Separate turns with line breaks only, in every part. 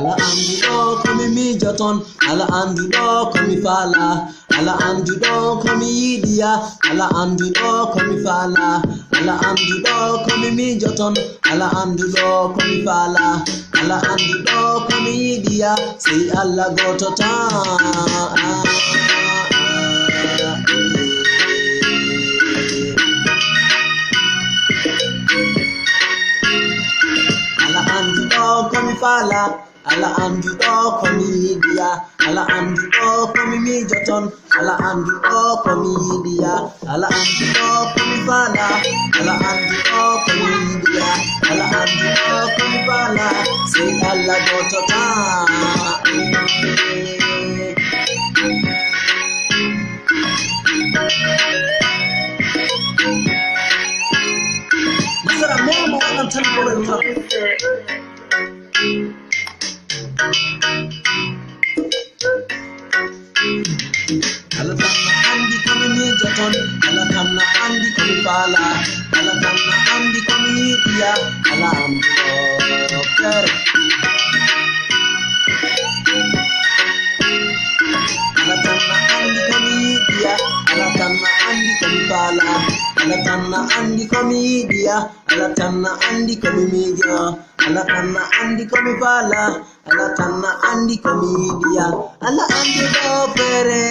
ala andu do komi mijoton, ala andu do komi fala, ala andu do komi yidiya, ala andu do komi fala, ala andu do komi mijoton, ala andu do komi fala, ala andu do komi yidiya, say Allah goto ta. Ala andu do komi fala, ala andu do komi yidiya, ala andu do komi mijoton, ala andu do komi yidiya, ala andu do komi fala, ala andu do komi yidiya, ala andu do komi fala, say Allah goto ta. Masara mama wannan tankorin ta. Ala tanna andi komi mijoton, ala tanna andi komi fala, ala tanna andi komi yidiya, ala andu do kere. Ala tanna andi komi yidiya, ala tanna andi komi fala, ala tanna andi komi yidiya, ala tanna andi komi mijo, ala tanna andi komi fala, ala tanna andi komi yidiya, ala andi do pere.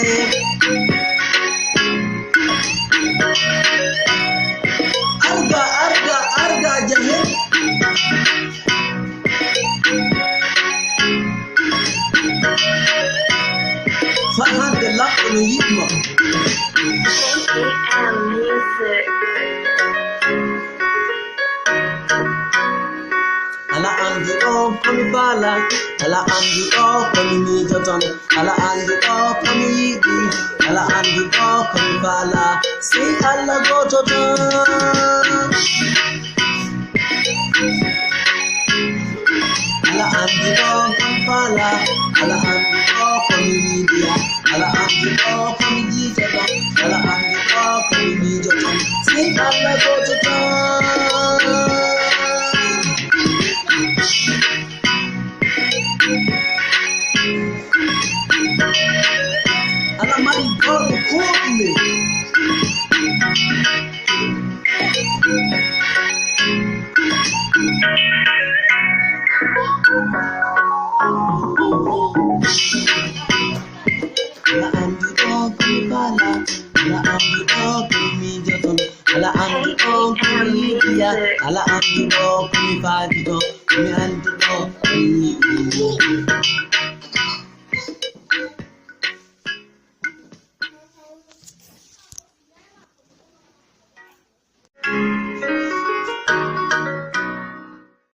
Arga arga arga jahe. Fahan de la no yitma.
Music.
Ala andu do komi fala, ala andu do komi mijoton, ala andu do komi yidi, ala andu do komi fala, say Allah goto ta. Ala andu do komi fala, ala andu do komi yidiya, ala andu do komi jijoton, ala andu do komi mijoton, say Allah goto ta. Ala my God, call me. Ala andu do komi fala, ala andu do komi mijoton, ala andu do komi yidiya, ala andu do komi fadido, komi